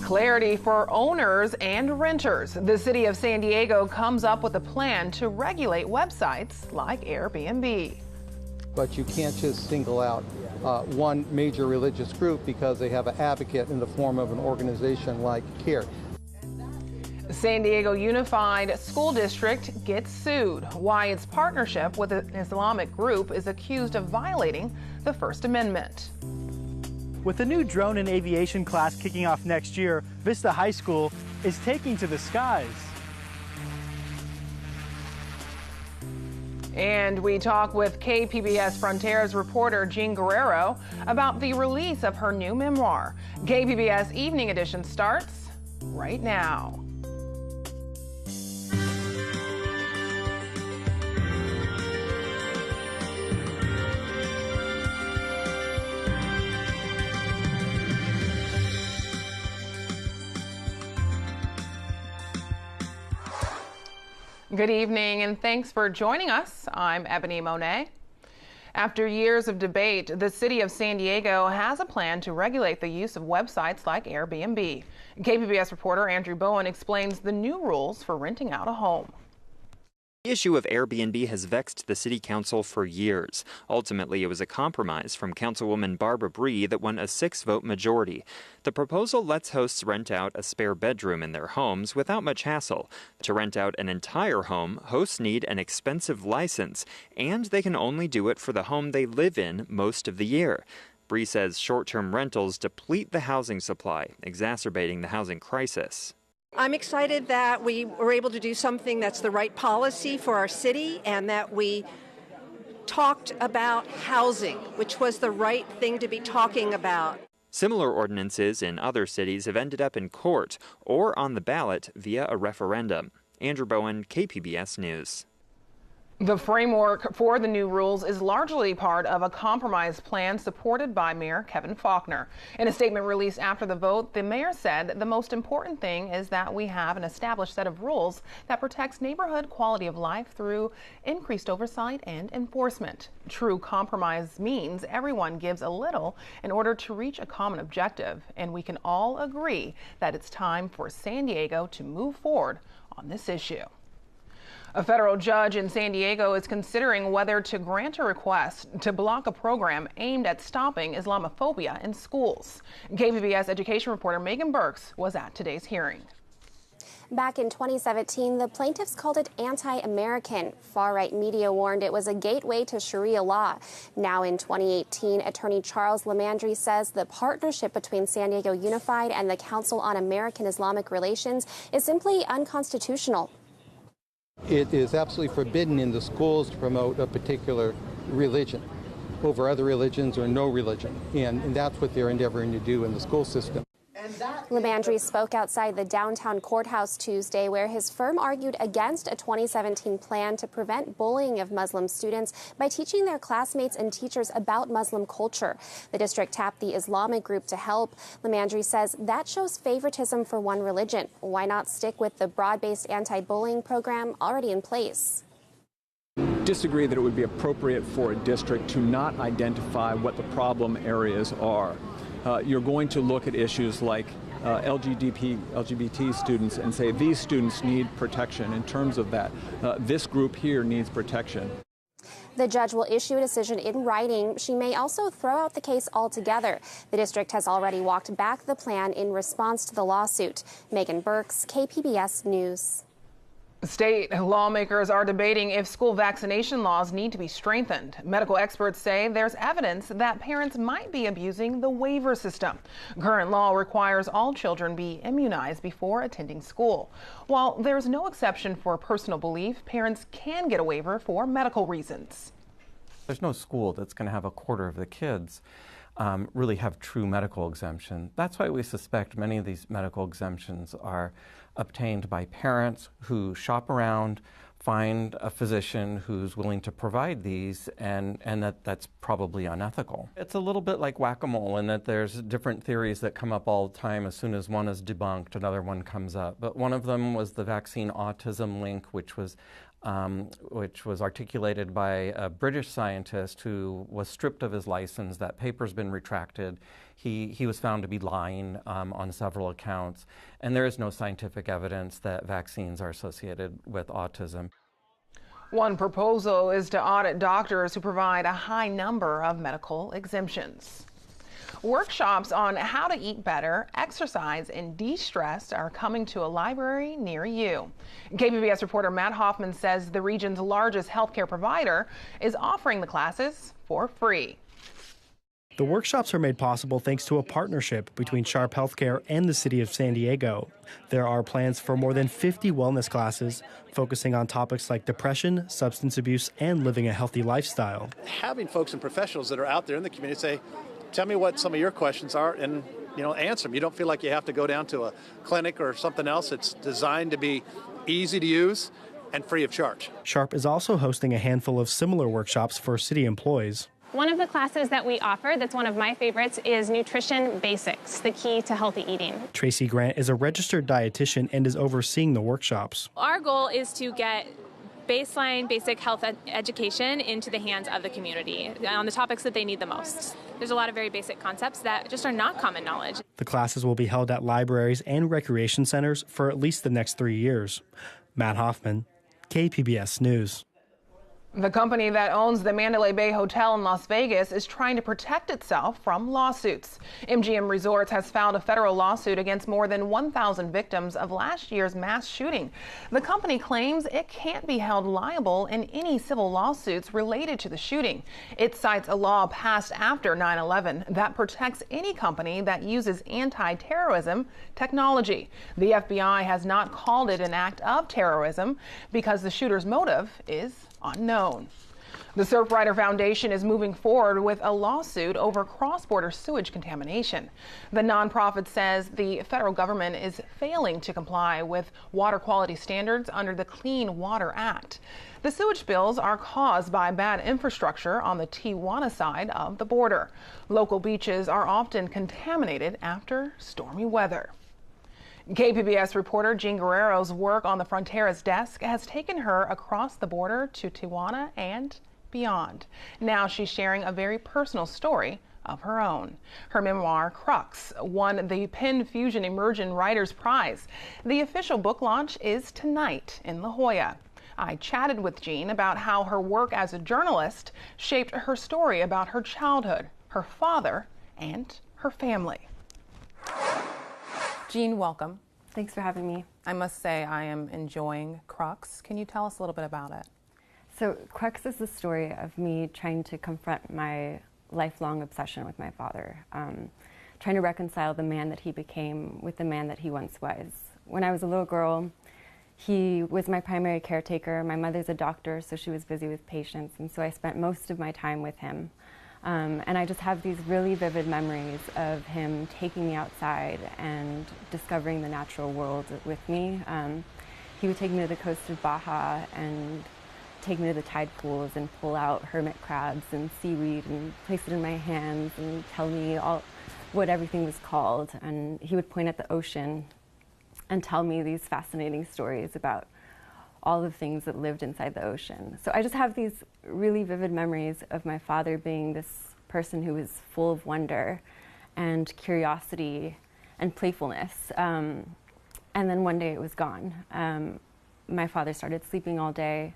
Clarity for owners and renters. The city of San Diego comes up with a plan to regulate websites like Airbnb. But you can't just single out one major religious group because they have an advocate in the form of an organization like CARE. San Diego Unified School District gets sued. Why its partnership with an Islamic group is accused of violating the First Amendment. With the new drone and aviation class kicking off next year, Vista High School is taking to the skies. And we talk with KPBS Frontiers reporter Jin Guerrero about the release of her new memoir. KPBS Evening Edition starts right now. Good evening and thanks for joining us. I'm Ebone Monet. After years of debate, the city of San Diego has a plan to regulate the use of websites like Airbnb. KPBS reporter Andrew Bowen explains the new rules for renting out a home. The issue of Airbnb has vexed the city council for years. Ultimately, it was a compromise from Councilwoman Barbara Bree that won a 6-vote majority. The proposal lets hosts rent out a spare bedroom in their homes without much hassle. To rent out an entire home, hosts need an expensive license, and they can only do it for the home they live in most of the year. Bree says short-term rentals deplete the housing supply, exacerbating the housing crisis. I'm excited that we were able to do something that's the right policy for our city and that we talked about housing, which was the right thing to be talking about. Similar ordinances in other cities have ended up in court or on the ballot via a referendum. Andrew Bowen, KPBS News. The framework for the new rules is largely part of a compromise plan supported by Mayor Kevin Faulconer. In a statement released after the vote, the mayor said the most important thing is that we have an established set of rules that protects neighborhood quality of life through increased oversight and enforcement. True compromise means everyone gives a little in order to reach a common objective, and we can all agree that it's time for San Diego to move forward on this issue. A federal judge in San Diego is considering whether to grant a request to block a program aimed at stopping Islamophobia in schools. KPBS education reporter Megan Burks was at today's hearing. Back in 2017, the plaintiffs called it anti-American. Far-right media warned it was a gateway to Sharia law. Now in 2018, attorney Charles Lamandry says the partnership between San Diego Unified and the Council on American Islamic Relations is simply unconstitutional. It is absolutely forbidden in the schools to promote a particular religion over other religions or no religion, and that's what they're endeavoring to do in the school system. Lamandry spoke outside the downtown courthouse Tuesday, where his firm argued against a 2017 plan to prevent bullying of Muslim students by teaching their classmates and teachers about Muslim culture. The district tapped the Islamic group to help. Lamandry says that shows favoritism for one religion. Why not stick with the broad-based anti-bullying program already in place? Disagree that it would be appropriate for a district to not identify what the problem areas are. You're going to look at issues like LGBT students and say these students need protection. In terms of that, this group here needs protection. The judge will issue a decision in writing. She may also throw out the case altogether. The district has already walked back the plan in response to the lawsuit. Megan Burks, KPBS News. State lawmakers are debating if school vaccination laws need to be strengthened. Medical experts say there's evidence that parents might be abusing the waiver system. Current law requires all children be immunized before attending school. While there's no exception for personal belief, parents can get a waiver for medical reasons. There's no school that's going to have a quarter of the kids really have true medical exemption. That's why we suspect many of these medical exemptions are obtained by parents who shop around, find a physician who's willing to provide these, and that's probably unethical. It's a little bit like whack-a-mole in that there's different theories that come up all the time. As soon as one is debunked, another one comes up. But one of them was the vaccine autism link, which was which was articulated by a British scientist who was stripped of his license. That paper's been retracted. He was found to be lying on several accounts, and there is no scientific evidence that vaccines are associated with autism. One proposal is to audit doctors who provide a high number of medical exemptions. Workshops on how to eat better, exercise, and de-stress are coming to a library near you. KPBS reporter Matt Hoffman says the region's largest healthcare provider is offering the classes for free. The workshops are made possible thanks to a partnership between Sharp Healthcare and the City of San Diego. There are plans for more than 50 wellness classes focusing on topics like depression, substance abuse, and living a healthy lifestyle. Having folks and professionals that are out there in the community say, tell me what some of your questions are, and answer them. You don't feel like you have to go down to a clinic or something else. It's designed to be easy to use and free of charge. Sharp is also hosting a handful of similar workshops for city employees. One of the classes that we offer that's one of my favorites is Nutrition Basics, the key to healthy eating. Tracy Grant is a registered dietitian and is overseeing the workshops. Our goal is to get baseline basic health education into the hands of the community on the topics that they need the most. There's a lot of very basic concepts that just are not common knowledge. The classes will be held at libraries and recreation centers for at least the next 3 years. Matt Hoffman, KPBS News. The company that owns the Mandalay Bay Hotel in Las Vegas is trying to protect itself from lawsuits. MGM Resorts has filed a federal lawsuit against more than 1,000 victims of last year's mass shooting. The company claims it can't be held liable in any civil lawsuits related to the shooting. It cites a law passed after 9/11 that protects any company that uses anti-terrorism technology. The FBI has not called it an act of terrorism because the shooter's motive is unknown. The Surfrider Foundation is moving forward with a lawsuit over cross-border sewage contamination. The nonprofit says the federal government is failing to comply with water quality standards under the Clean Water Act. The sewage spills are caused by bad infrastructure on the Tijuana side of the border. Local beaches are often contaminated after stormy weather. KPBS reporter Jin Guerrero's work on the Fronteras desk has taken her across the border to Tijuana and beyond. Now she's sharing a very personal story of her own. Her memoir, Crux, won the Penn Fusion Emerging Writers Prize. The official book launch is tonight in La Jolla. I chatted with Jin about how her work as a journalist shaped her story about her childhood, her father, and her family. Jin, welcome. Thanks for having me. I must say I am enjoying Crux. Can you tell us a little bit about it? So Crux is the story of me trying to confront my lifelong obsession with my father, trying to reconcile the man that he became with the man that he once was. When I was a little girl, he was my primary caretaker. My mother's a doctor, so she was busy with patients, and so I spent most of my time with him. And I just have these really vivid memories of him taking me outside and discovering the natural world with me. He would take me to the coast of Baja and take me to the tide pools and pull out hermit crabs and seaweed and place it in my hands and tell me what everything was called. And he would point at the ocean and tell me these fascinating stories about all the things that lived inside the ocean. So I just have these really vivid memories of my father being this person who was full of wonder and curiosity and playfulness. And then one day it was gone. My father started sleeping all day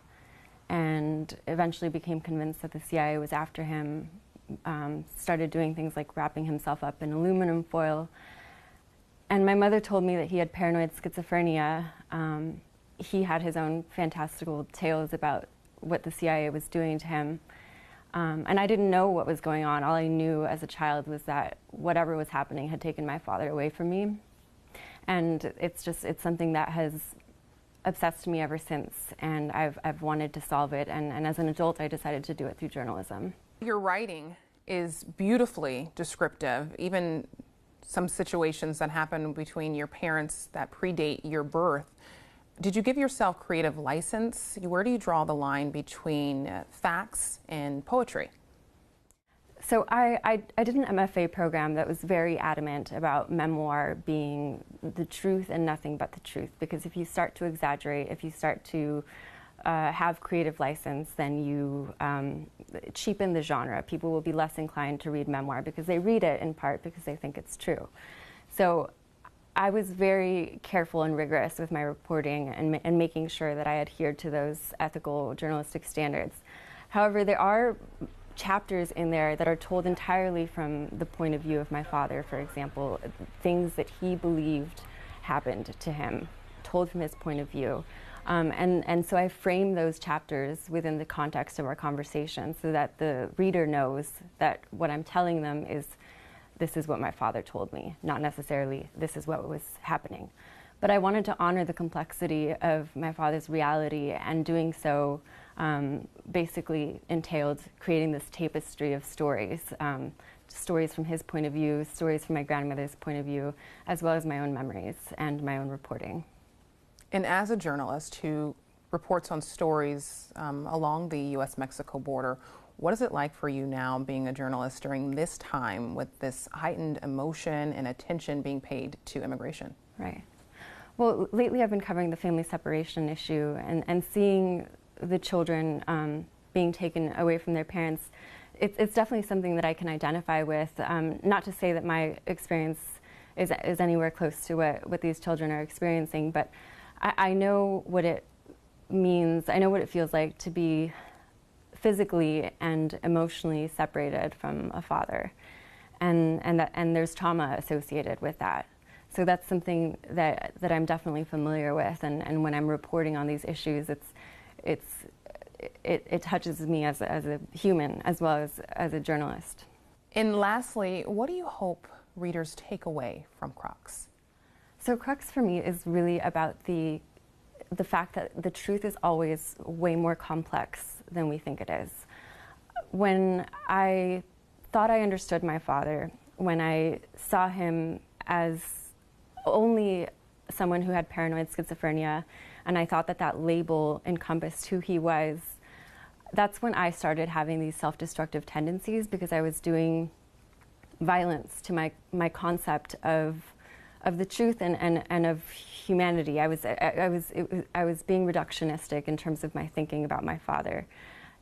and eventually became convinced that the CIA was after him, started doing things like wrapping himself up in aluminum foil. And my mother told me that he had paranoid schizophrenia. He had his own fantastical tales about what the CIA was doing to him. And I didn't know what was going on. All I knew as a child was that whatever was happening had taken my father away from me. And it's something that has obsessed me ever since, and I've wanted to solve it. And as an adult, I decided to do it through journalism. Your writing is beautifully descriptive, even some situations that happen between your parents that predate your birth. Did you give yourself creative license? Where do you draw the line between facts and poetry? So I did an MFA program that was very adamant about memoir being the truth and nothing but the truth, because if you start to exaggerate, if you start to have creative license, then you cheapen the genre. People will be less inclined to read memoir because they read it in part because they think it's true. So I was very careful and rigorous with my reporting and making sure that I adhered to those ethical journalistic standards. However, there are chapters in there that are told entirely from the point of view of my father, for example, things that he believed happened to him, told from his point of view. And so I frame those chapters within the context of our conversation so that the reader knows that what I'm telling them is, this is what my father told me, not necessarily this is what was happening. But I wanted to honor the complexity of my father's reality, and doing so basically entailed creating this tapestry of stories, stories from his point of view, stories from my grandmother's point of view, as well as my own memories and my own reporting. And as a journalist who reports on stories along the U.S.-Mexico border, what is it like for you now being a journalist during this time with this heightened emotion and attention being paid to immigration? Right. Well, lately I've been covering the family separation issue and seeing the children being taken away from their parents. It's definitely something that I can identify with. Not to say that my experience is anywhere close to what these children are experiencing, but I know what it means. I know what it feels like to be physically and emotionally separated from a father, and there's trauma associated with that. So that's something that I'm definitely familiar with, and when I'm reporting on these issues, it touches me as a human as well as a journalist. And lastly, what do you hope readers take away from Crux? So Crux for me is really about the fact that the truth is always way more complex than we think it is. When I thought I understood my father, when I saw him as only someone who had paranoid schizophrenia, and I thought that label encompassed who he was, that's when I started having these self-destructive tendencies, because I was doing violence to my concept of the truth and of humanity. I was being reductionistic in terms of my thinking about my father.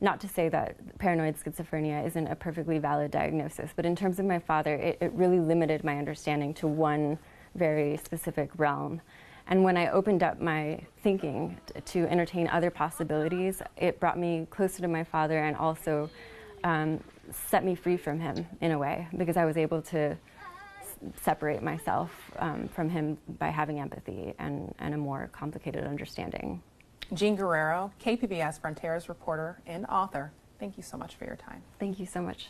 Not to say that paranoid schizophrenia isn't a perfectly valid diagnosis, but in terms of my father, it really limited my understanding to one very specific realm. And when I opened up my thinking to entertain other possibilities, it brought me closer to my father and also set me free from him in a way, because I was able to separate myself from him by having empathy and a more complicated understanding. Jin Guerrero, KPBS Frontiers reporter and author, thank you so much for your time. Thank you so much.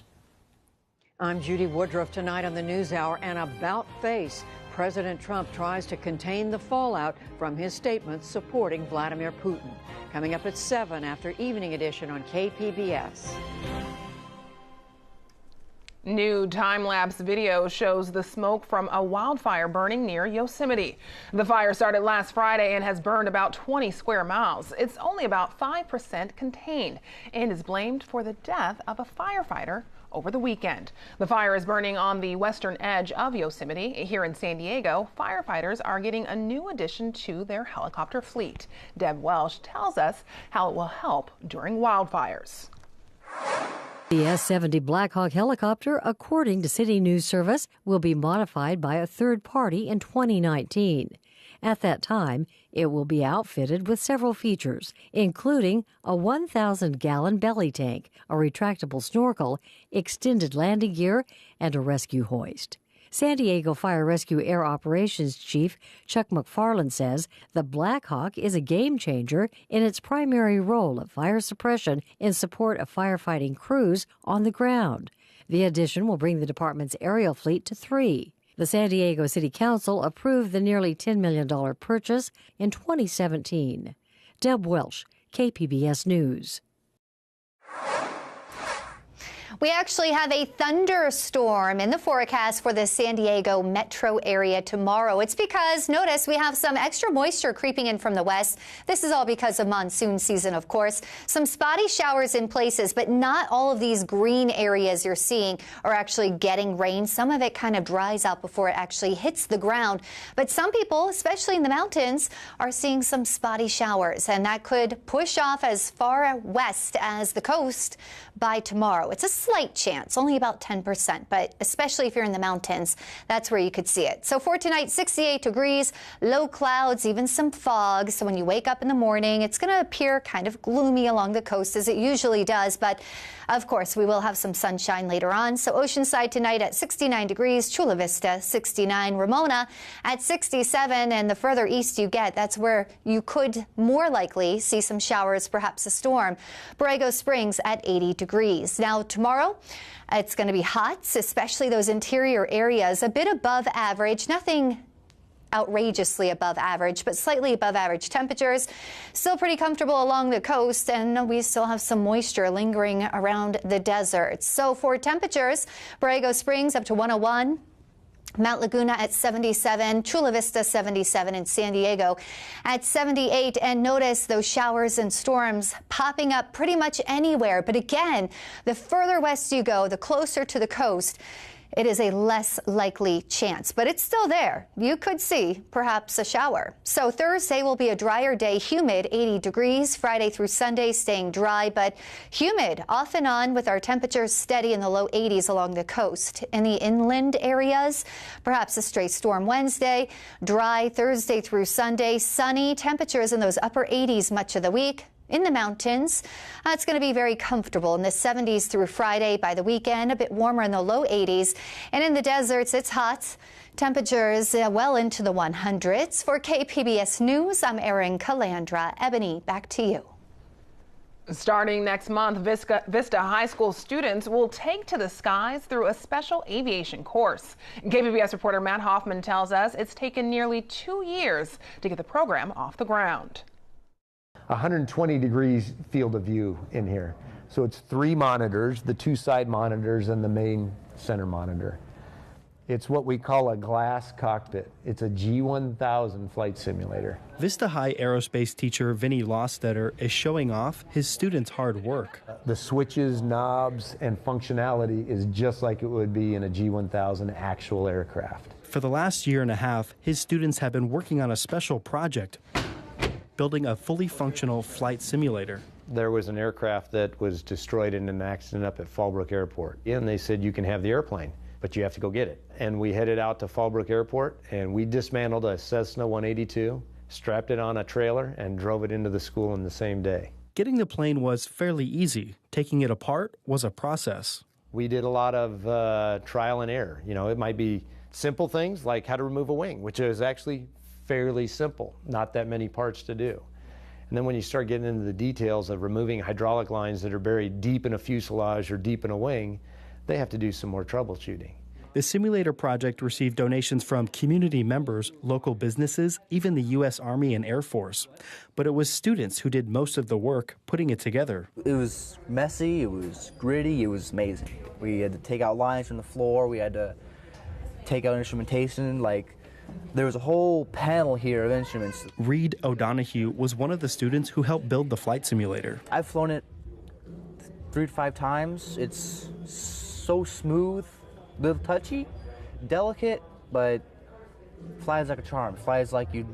I'm Judy Woodruff. Tonight on the NewsHour, an about-face. President Trump tries to contain the fallout from his statements supporting Vladimir Putin. Coming up at 7 after Evening Edition on KPBS. New time-lapse video shows the smoke from a wildfire burning near Yosemite. The fire started last Friday and has burned about 20 square miles. It's only about 5% contained and is blamed for the death of a firefighter over the weekend. The fire is burning on the western edge of Yosemite. Here in San Diego, firefighters are getting a new addition to their helicopter fleet. Deb Welsh tells us how it will help during wildfires. The S-70 Black Hawk helicopter, according to City News Service, will be modified by a third party in 2019. At that time, it will be outfitted with several features, including a 1,000-gallon belly tank, a retractable snorkel, extended landing gear, and a rescue hoist. San Diego Fire Rescue Air Operations Chief Chuck McFarland says the Black Hawk is a game changer in its primary role of fire suppression in support of firefighting crews on the ground. The addition will bring the department's aerial fleet to 3. The San Diego City Council approved the nearly $10 million purchase in 2017. Deb Welsh, KPBS News. We actually have a thunderstorm in the forecast for the San Diego metro area tomorrow. It's because, notice, we have some extra moisture creeping in from the west. This is all because of monsoon season, of course. Some spotty showers in places, but not all of these green areas you're seeing are actually getting rain. Some of it kind of dries out before it actually hits the ground. But some people, especially in the mountains, are seeing some spotty showers, and that could push off as far west as the coast by tomorrow. It's a slight chance, only about 10%, but especially if you're in the mountains, that's where you could see it. So for tonight, 68 degrees, low clouds, even some fog. So when you wake up in the morning, it's going to appear kind of gloomy along the coast as it usually does. But of course, we will have some sunshine later on. So Oceanside tonight at 69 degrees, Chula Vista 69, Ramona at 67. And the further east you get, that's where you could more likely see some showers, perhaps a storm. Borrego Springs at 80 degrees. Now tomorrow, it's going to be hot, especially those interior areas, a bit above average, nothing outrageously above average, but slightly above average temperatures. Still pretty comfortable along the coast, and we still have some moisture lingering around the desert. So for temperatures, Borrego Springs up to 101. Mount Laguna at 77, Chula Vista 77, and San Diego at 78. And notice those showers and storms popping up pretty much anywhere. But again, the further west you go, the closer to the coast, it is a less likely chance, but it's still there. You could see perhaps a shower. So Thursday will be a drier day, humid, 80 degrees. Friday through Sunday staying dry, but humid off and on with our temperatures steady in the low 80s along the coast. In the inland areas, perhaps a stray storm Wednesday, dry Thursday through Sunday, sunny, temperatures in those upper 80s much of the week. In the mountains, it's going to be very comfortable in the 70s through Friday. By the weekend, a bit warmer in the low 80s. And in the deserts, it's hot. Temperatures well into the 100s. For KPBS News, I'm Erin Calandra. Ebony, back to you. Starting next month, Vista High School students will take to the skies through a special aviation course. KPBS reporter Matt Hoffman tells us it's taken nearly 2 years to get the program off the ground. 120 degrees field of view in here. So it's 3 monitors, the 2 side monitors and the main center monitor. It's what we call a glass cockpit. It's a G1000 flight simulator. Vista High aerospace teacher Vinny Lostetter is showing off his students' hard work. The switches, knobs, and functionality is just like it would be in a G1000 actual aircraft. For the last year and a half, his students have been working on a special project, building a fully functional flight simulator. There was an aircraft that was destroyed in an accident up at Fallbrook Airport. And they said, you can have the airplane, but you have to go get it. And we headed out to Fallbrook Airport, and we dismantled a Cessna 182, strapped it on a trailer, and drove it into the school in the same day. Getting the plane was fairly easy. Taking it apart was a process. We did a lot of trial and error. You know, it might be simple things like how to remove a wing, which is actually fairly simple, not that many parts to do. And then when you start getting into the details of removing hydraulic lines that are buried deep in a fuselage or deep in a wing, they have to do some more troubleshooting. The simulator project received donations from community members, local businesses, even the U.S. Army and Air Force. But it was students who did most of the work putting it together. It was messy, it was gritty, it was amazing. We had to take out lines from the floor, we had to take out instrumentation, there was a whole panel here of instruments. Reed O'Donohue was one of the students who helped build the flight simulator. I've flown it 3 to 5 times. It's so smooth, a little touchy, delicate, but flies like a charm. Flies like you'd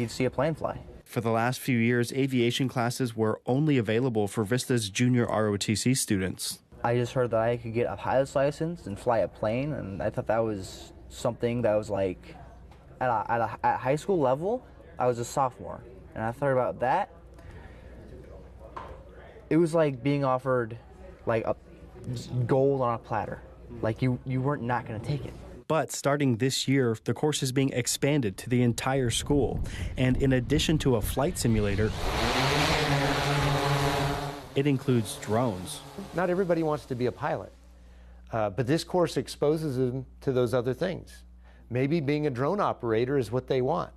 see a plane fly. For the last few years, aviation classes were only available for Vista's junior ROTC students. I just heard that I could get a pilot's license and fly a plane, and I thought that was something that was at high school level. I was a sophomore, and I thought about that. It was like being offered a gold on a platter. You weren't not going to take it. But starting this year, the course is being expanded to the entire school. And in addition to a flight simulator, it includes drones. Not everybody wants to be a pilot. But this course exposes them to those other things. Maybe being a drone operator is what they want.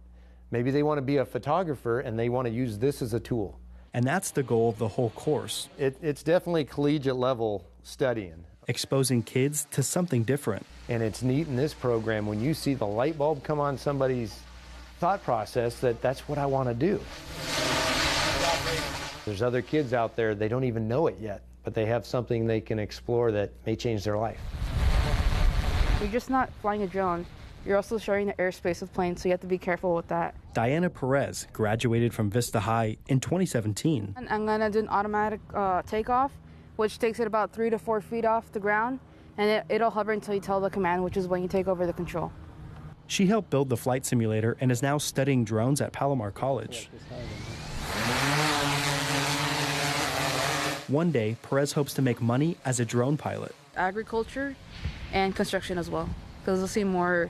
Maybe they want to be a photographer and they want to use this as a tool And that's the goal of the whole course. It's definitely collegiate level studying. Exposing kids to something different. And it's neat in this program when you see the light bulb come on somebody's thought process that's what I want to do. There's other kids out there, they don't even know it yet, but they have something they can explore that may change their life. You're just not flying a drone. You're also sharing the airspace with planes, so you have to be careful with that. Diana Perez graduated from Vista High in 2017. And I'm going to do an automatic takeoff, which takes it about 3 to 4 feet off the ground, and it'll hover until you tell the command, which is when you take over the control. She helped build the flight simulator and is now studying drones at Palomar College. One day, Perez hopes to make money as a drone pilot. Agriculture and construction as well, because they'll seem more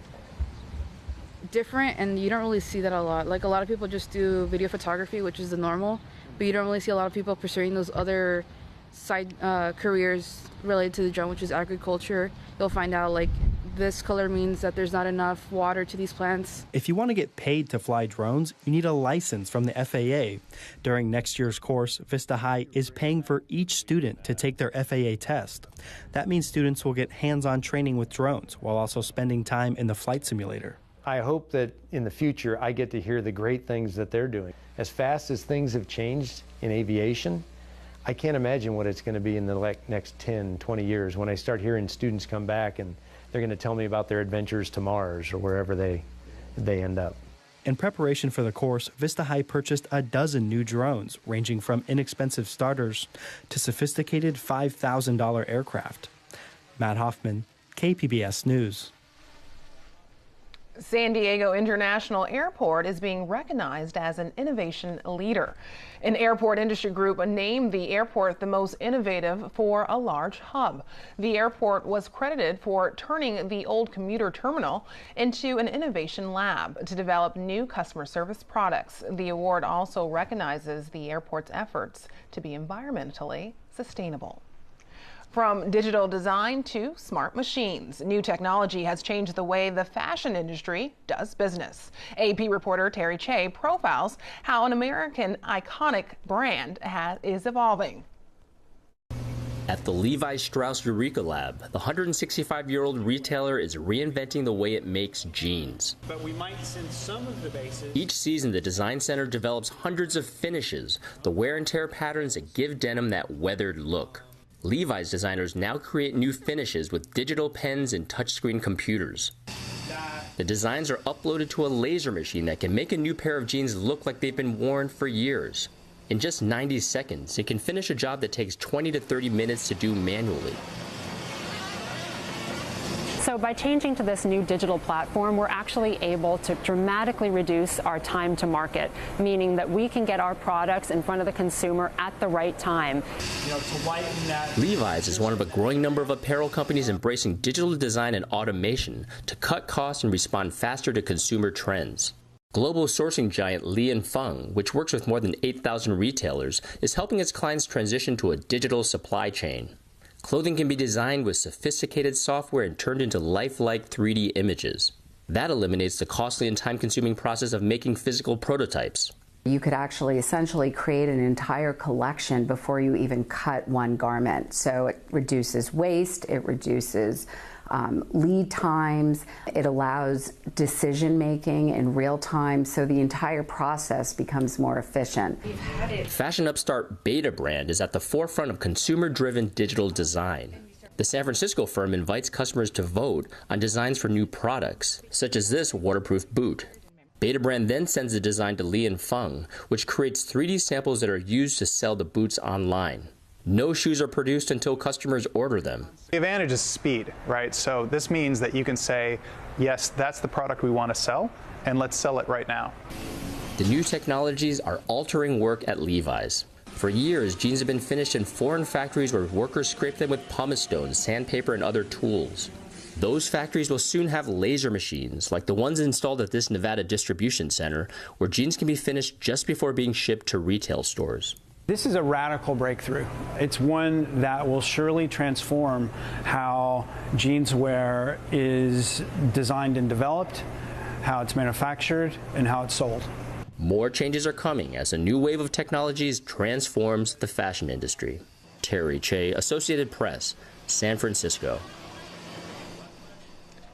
different, and you don't really see that a lot. Like, a lot of people just do video photography, which is the normal, but you don't really see a lot of people pursuing those other side careers related to the drone, which is agriculture. You'll find out, like, this color means that there's not enough water to these plants. If you want to get paid to fly drones, you need a license from the FAA. During next year's course, Vista High is paying for each student to take their FAA test. That means students will get hands-on training with drones while also spending time in the flight simulator. I hope that in the future I get to hear the great things that they're doing. As fast as things have changed in aviation, I can't imagine what it's going to be in the next 10, 20 years when I start hearing students come back and they're going to tell me about their adventures to Mars or wherever they end up. In preparation for the course, Vista High purchased a dozen new drones, ranging from inexpensive starters to sophisticated $5,000 aircraft. Matt Hoffman, KPBS News. San Diego International Airport is being recognized as an innovation leader. An airport industry group named the airport the most innovative for a large hub. The airport was credited for turning the old commuter terminal into an innovation lab to develop new customer service products. The award also recognizes the airport's efforts to be environmentally sustainable. From digital design to smart machines, new technology has changed the way the fashion industry does business. AP reporter Terry Che profiles how an American iconic brand is evolving. At the Levi Strauss Eureka Lab, the 165-year-old retailer is reinventing the way it makes jeans. But we might send some of the bases. Each season, the design center develops hundreds of finishes, the wear and tear patterns that give denim that weathered look. Levi's designers now create new finishes with digital pens and touchscreen computers. The designs are uploaded to a laser machine that can make a new pair of jeans look like they've been worn for years. In just 90 seconds, it can finish a job that takes 20 to 30 minutes to do manually. So by changing to this new digital platform, we're actually able to dramatically reduce our time to market, meaning that we can get our products in front of the consumer at the right time. Levi's is one of a growing number of apparel companies embracing digital design and automation to cut costs and respond faster to consumer trends. Global sourcing giant Li & Fung, which works with more than 8,000 retailers, is helping its clients transition to a digital supply chain. Clothing can be designed with sophisticated software and turned into lifelike 3D images. That eliminates the costly and time-consuming process of making physical prototypes. You could actually essentially create an entire collection before you even cut one garment. So it reduces waste, it reduces lead times, it allows decision making in real time, so the entire process becomes more efficient. Fashion upstart Beta Brand is at the forefront of consumer-driven digital design. The San Francisco firm invites customers to vote on designs for new products, such as this waterproof boot. Beta Brand then sends the design to Li & Fung, which creates 3D samples that are used to sell the boots online. No shoes are produced until customers order them. The advantage is speed, right? So this means that you can say, yes, that's the product we want to sell, and let's sell it right now. The new technologies are altering work at Levi's. For years, jeans have been finished in foreign factories where workers scrape them with pumice stones, sandpaper, and other tools. Those factories will soon have laser machines, like the ones installed at this Nevada distribution center, where jeans can be finished just before being shipped to retail stores. This is a radical breakthrough. It's one that will surely transform how jeanswear is designed and developed, how it's manufactured, and how it's sold. More changes are coming as a new wave of technologies transforms the fashion industry. Terry Che, Associated Press, San Francisco.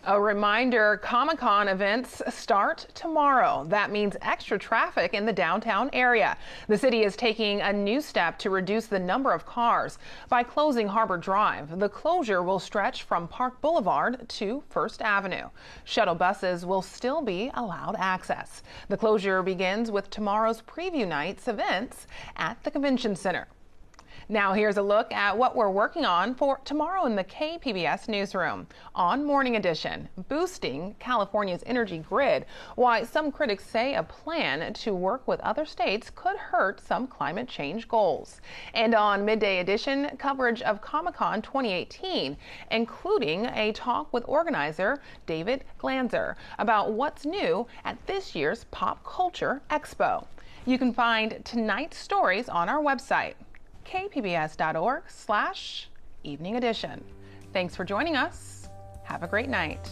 A reminder, Comic-Con events start tomorrow. That means extra traffic in the downtown area. The city is taking a new step to reduce the number of cars by closing Harbor Drive. The closure will stretch from Park Boulevard to First Avenue. Shuttle buses will still be allowed access. The closure begins with tomorrow's preview night's events at the Convention Center. Now here's a look at what we're working on for tomorrow in the KPBS newsroom. On Morning Edition, boosting California's energy grid, why some critics say a plan to work with other states could hurt some climate change goals. And on Midday Edition, coverage of Comic-Con 2018, including a talk with organizer David Glanzer about what's new at this year's Pop Culture Expo. You can find tonight's stories on our website, kpbs.org/evening edition. Thanks for joining us. Have a great night.